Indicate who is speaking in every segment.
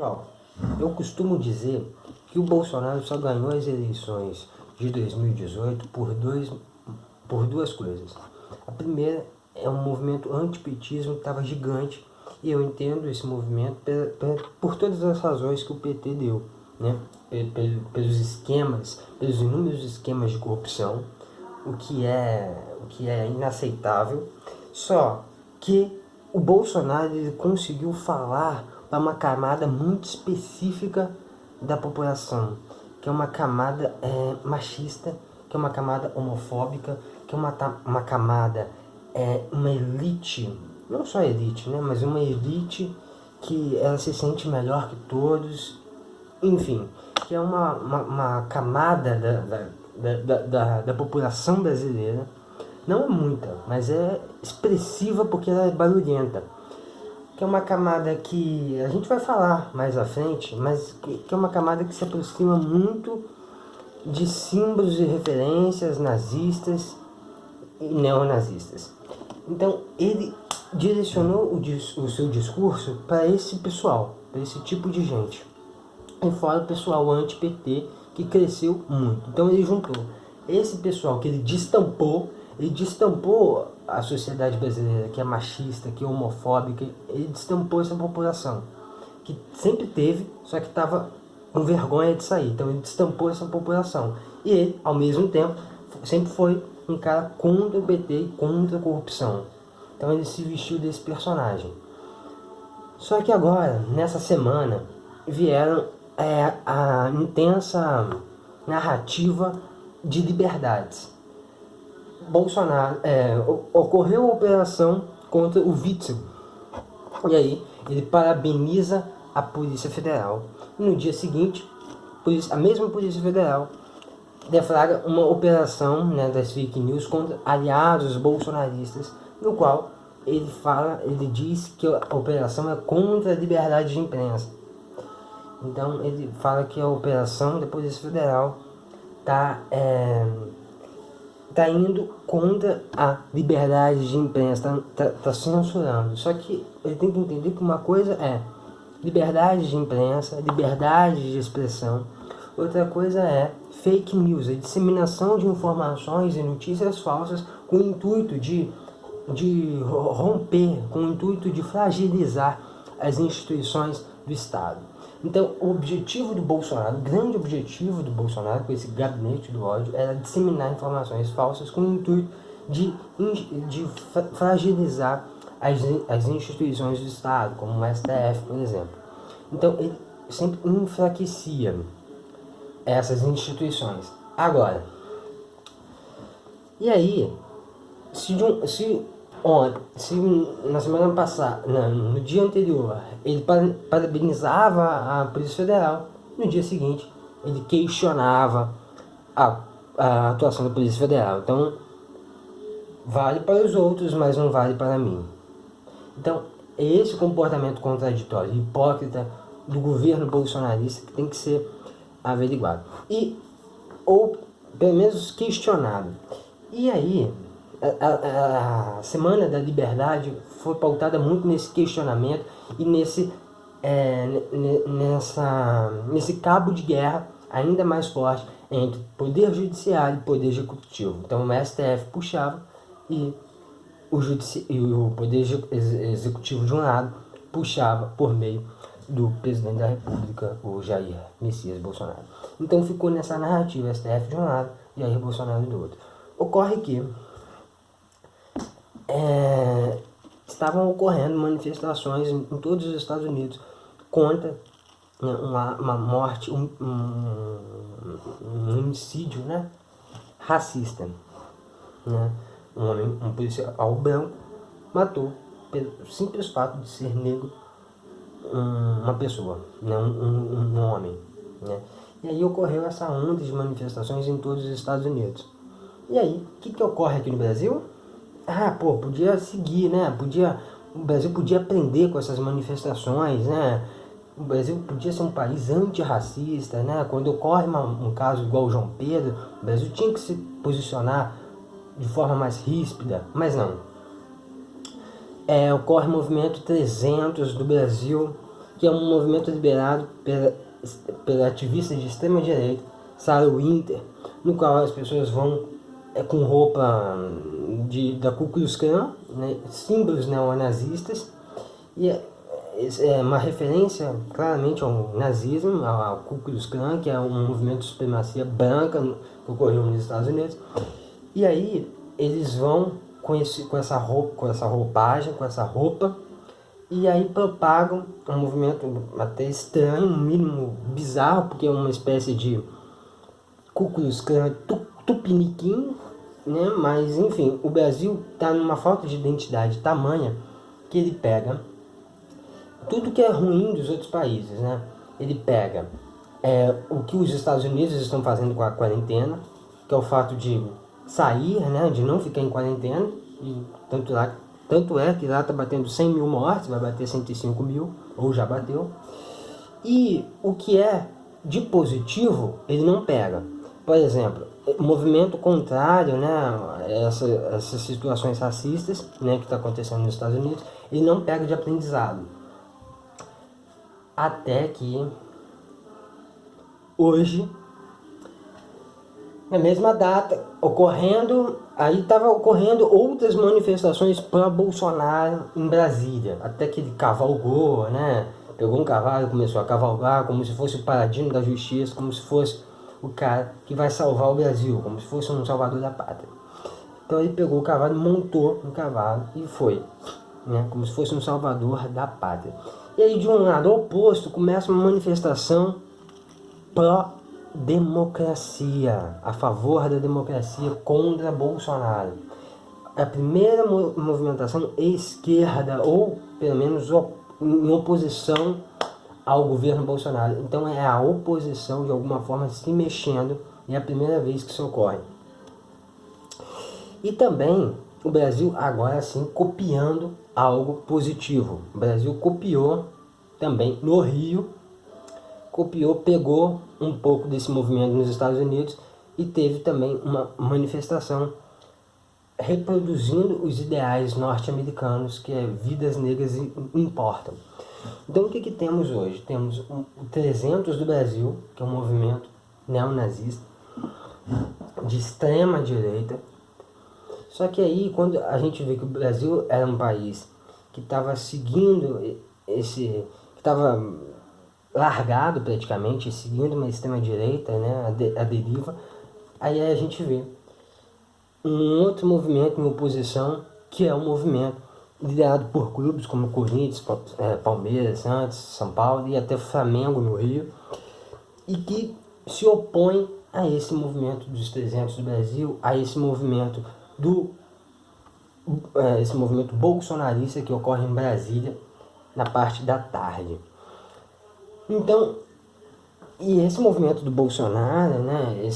Speaker 1: Pessoal, eu costumo dizer que o Bolsonaro só ganhou as eleições de 2018 por duas coisas. A primeira é um movimento antipetismo que estava gigante, e eu entendo esse movimento por todas as razões que o PT deu, né? Pelos esquemas, pelos inúmeros esquemas de corrupção, o que é inaceitável. Só que o Bolsonaro ele conseguiu falar para uma camada muito específica da população, que é uma camada machista, que é uma camada homofóbica, que é uma camada, uma elite, não só elite, né, mas uma elite que ela se sente melhor que todos, enfim, que é uma camada da população brasileira. Não é muita, mas é expressiva porque ela é barulhenta. Que é uma camada que a gente vai falar mais à frente, mas que é uma camada que se aproxima muito de símbolos e referências nazistas e neonazistas. Então ele direcionou o seu discurso para esse pessoal, para esse tipo de gente. E fora o pessoal anti-PT, que cresceu muito. Então ele juntou esse pessoal que ele destampou a sociedade brasileira, que é machista, que é homofóbica. Ele destampou essa população, que sempre teve, só que estava com vergonha de sair. Então ele destampou essa população. E ele, ao mesmo tempo, sempre foi um cara contra o PT e contra a corrupção. Então ele se vestiu desse personagem. Só que agora, nessa semana, vieram a intensa narrativa de liberdades. Bolsonaro, ocorreu a operação contra o Witzel, e aí ele parabeniza a Polícia Federal. E no dia seguinte, a mesma Polícia Federal deflagra uma operação, né, das fake news contra aliados bolsonaristas, no qual ele diz que a operação é contra a liberdade de imprensa. Então ele fala que a operação da Polícia Federal está indo contra a liberdade de imprensa, tá censurando. Só que ele tem que entender que uma coisa é liberdade de imprensa, liberdade de expressão. Outra coisa é fake news, a disseminação de informações e notícias falsas com o intuito de romper, com o intuito de fragilizar as instituições do Estado. Então, o objetivo do Bolsonaro, o grande objetivo do Bolsonaro com esse gabinete do ódio era disseminar informações falsas com o intuito de fragilizar as instituições do Estado, como o STF, por exemplo. Então, ele sempre enfraquecia essas instituições. Agora, e aí, se na semana passada, no dia anterior, ele parabenizava a Polícia Federal, no dia seguinte ele questionava a atuação da Polícia Federal. Então, vale para os outros, mas não vale para mim. Então, é esse comportamento contraditório, hipócrita do governo bolsonarista que tem que ser averiguado. Ou pelo menos questionado. E aí, a Semana da Liberdade foi pautada muito nesse questionamento e nesse cabo de guerra ainda mais forte entre poder judiciário e poder executivo. Então o STF puxava e o poder executivo de um lado puxava por meio do presidente da República, o Jair Messias Bolsonaro. Então ficou nessa narrativa, STF de um lado e Jair Bolsonaro do outro. Ocorre que estavam ocorrendo manifestações em todos os Estados Unidos contra uma morte, um homicídio, né, racista, né? Um policial branco matou pelo simples fato de ser negro uma pessoa, né, um homem, né? E aí ocorreu essa onda de manifestações em todos os Estados Unidos. E aí, o que ocorre aqui no Brasil? Podia seguir, né? O Brasil podia aprender com essas manifestações, né? O Brasil podia ser um país antirracista, né? Quando ocorre um caso igual o João Pedro, o Brasil tinha que se posicionar de forma mais ríspida, mas não. Ocorre o movimento 300 do Brasil, que é um movimento liderado pela ativista de extrema direita, Sarah Winter, no qual as pessoas vão com roupa da Ku Klux Klan, né, símbolos neonazistas, e é uma referência claramente ao nazismo, ao Ku Klux Klan, que é um movimento de supremacia branca que ocorreu nos Estados Unidos. E aí eles vão com essa roupagem, com essa roupa, e aí propagam um movimento até estranho, no mínimo bizarro, porque é uma espécie de Ku Klux Klan tupiniquim, né? Mas enfim, o Brasil está numa falta de identidade tamanha que ele pega tudo que é ruim dos outros países, né? Ele pega o que os Estados Unidos estão fazendo com a quarentena, que é o fato de sair, né? De não ficar em quarentena, e tanto é que lá está batendo 100 mil mortes, vai bater 105 mil, ou já bateu. E o que é de positivo, ele não pega. Por exemplo, movimento contrário, né, essas situações racistas, né, que está acontecendo nos Estados Unidos, ele não pega de aprendizado. Até que hoje, na mesma data, estava ocorrendo outras manifestações pró-Bolsonaro em Brasília. Até que ele cavalgou, né? Pegou um cavalo e começou a cavalgar como se fosse o paladino da justiça, como se fosse o cara que vai salvar o Brasil, como se fosse um salvador da pátria. Então ele pegou o cavalo, montou no cavalo e foi, né? Como se fosse um salvador da pátria. E aí de um lado oposto começa uma manifestação pró-democracia, a favor da democracia contra Bolsonaro. A primeira movimentação esquerda, ou pelo menos em oposição ao governo Bolsonaro. Então é a oposição de alguma forma se mexendo, e é a primeira vez que isso ocorre. E também o Brasil agora sim copiando algo positivo. O Brasil copiou também no Rio, pegou um pouco desse movimento nos Estados Unidos e teve também uma manifestação reproduzindo os ideais norte-americanos, que é vidas negras importam. Então o que temos hoje? Temos o 300 do Brasil, que é um movimento neonazista de extrema direita. Só que aí, quando a gente vê que o Brasil era um país que estava seguindo que estava largado praticamente, seguindo uma extrema direita, né, a deriva, aí a gente vê um outro movimento em oposição, que é um movimento liderado por clubes como Corinthians, Palmeiras, Santos, São Paulo e até Flamengo no Rio, e que se opõe a esse movimento dos 300 do Brasil, a esse movimento bolsonarista que ocorre em Brasília na parte da tarde. Então, e esse movimento do Bolsonaro, né,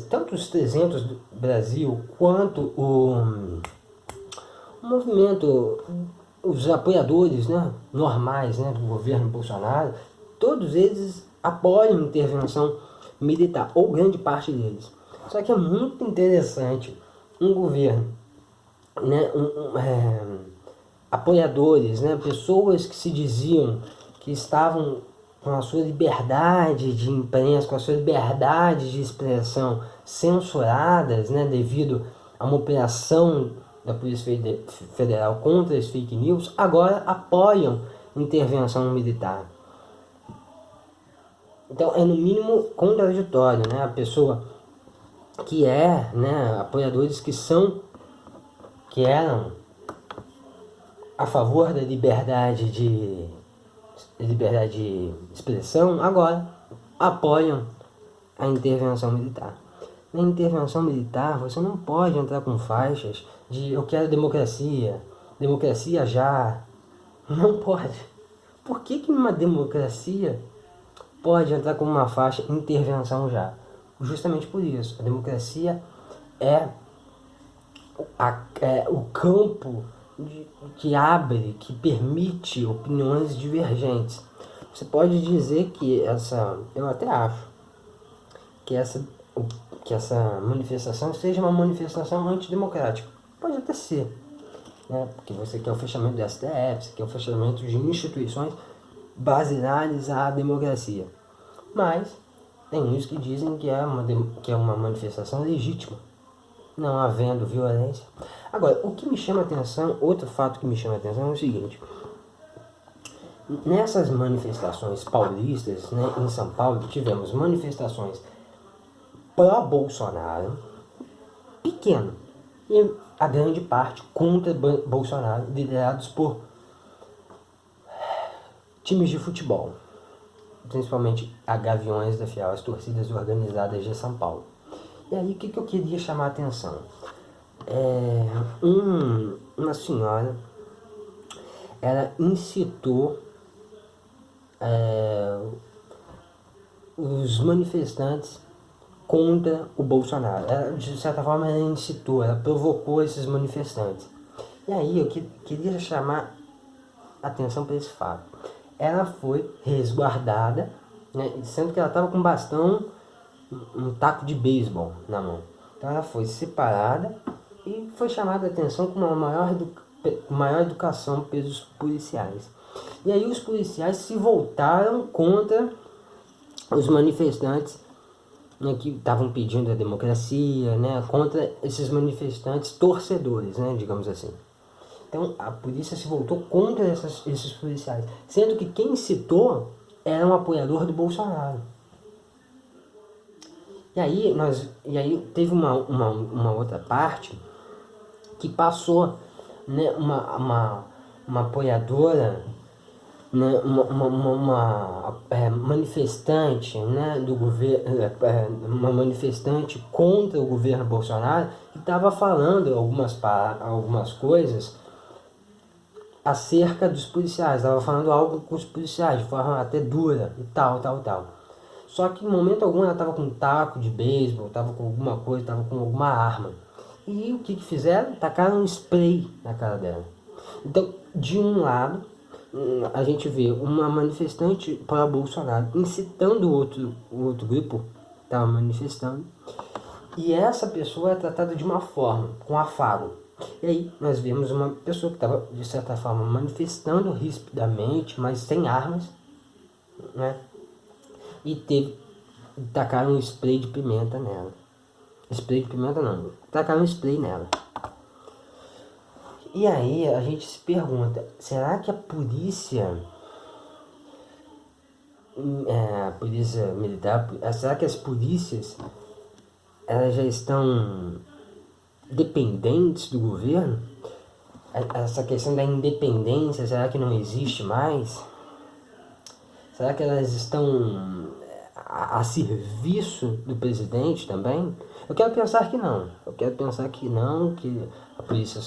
Speaker 1: tanto os 300 do Brasil quanto o movimento, os apoiadores, né, normais, né, do governo Bolsonaro, todos eles apoiam intervenção militar, ou grande parte deles. Só que é muito interessante um governo, né, apoiadores, né, pessoas que se diziam que estavam com a sua liberdade de imprensa, com a sua liberdade de expressão censuradas, né, devido a uma operação da Polícia Federal contra as fake news, agora apoiam intervenção militar. Então é no mínimo contraditório, né? A pessoa que né, apoiadores que eram a favor da liberdade de expressão, agora apoiam a intervenção militar. Na intervenção militar, você não pode entrar com faixas de eu quero democracia já. Não pode. Por que numa democracia pode entrar com uma faixa intervenção já? Justamente por isso. A democracia é o campo que abre, que permite opiniões divergentes. Você pode dizer que eu até acho que essa manifestação seja uma manifestação antidemocrática. Pode até ser, né? Porque você quer o fechamento do STF, você quer o fechamento de instituições basilares à democracia. Mas tem uns que dizem que é uma manifestação legítima, não havendo violência. Agora, o que me chama a atenção, outro fato que me chama a atenção é o seguinte: nessas manifestações paulistas, né, em São Paulo, tivemos manifestações pró-Bolsonaro, pequeno, e a grande parte contra Bolsonaro, liderados por times de futebol, principalmente a Gaviões da Fiel, as torcidas organizadas de São Paulo. E aí, o que eu queria chamar a atenção? Uma senhora, ela incitou os manifestantes contra o Bolsonaro. Ela, de certa forma, ela incitou, ela provocou esses manifestantes. E aí, eu queria chamar a atenção para esse fato. Ela foi resguardada, né, sendo que ela estava com um bastão, um taco de beisebol na mão. Então ela foi separada e foi chamada a atenção com uma maior educação pelos policiais. E aí os policiais se voltaram contra os manifestantes, né, que estavam pedindo a democracia, né, contra esses manifestantes torcedores, né, digamos assim. Então a polícia se voltou contra esses policiais, sendo que quem incitou era um apoiador do Bolsonaro. E aí teve uma outra parte que passou, né, uma apoiadora, né, uma manifestante, né, do governo, uma manifestante contra o governo Bolsonaro, que estava falando algumas coisas acerca dos policiais, estava falando algo com os policiais de forma até dura e tal. Só que em momento algum ela estava com um taco de beisebol, estava com alguma coisa, estava com alguma arma. E o que fizeram? Tacaram um spray na cara dela. Então, de um lado, a gente vê uma manifestante para Bolsonaro incitando o outro grupo que estava manifestando. E essa pessoa é tratada de uma forma, com afago. E aí nós vemos uma pessoa que estava, de certa forma, manifestando rispidamente, mas sem armas, né? E tacaram um spray de pimenta nela. Spray de pimenta não, tacaram um spray nela. E aí a gente se pergunta, será que a polícia militar, será que as polícias elas já estão dependentes do governo? Essa questão da independência, será que não existe mais? Será que elas estão a serviço do presidente também? Eu quero pensar que não. Que a polícia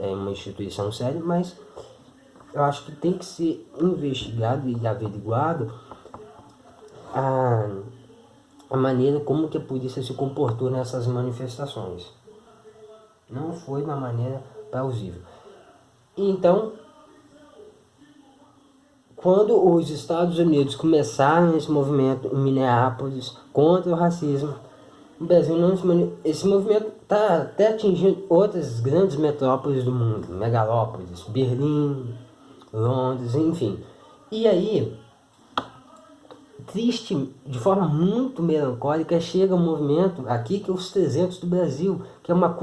Speaker 1: é uma instituição séria, mas eu acho que tem que ser investigado e averiguado a maneira como que a polícia se comportou nessas manifestações. Não foi de uma maneira plausível. Então, quando os Estados Unidos começaram esse movimento em Minneapolis contra o racismo, o Brasil não esse movimento está até atingindo outras grandes metrópoles do mundo, megalópolis, Berlim, Londres, enfim. E aí, triste, de forma muito melancólica, chega um movimento aqui que é os 300 do Brasil, que é uma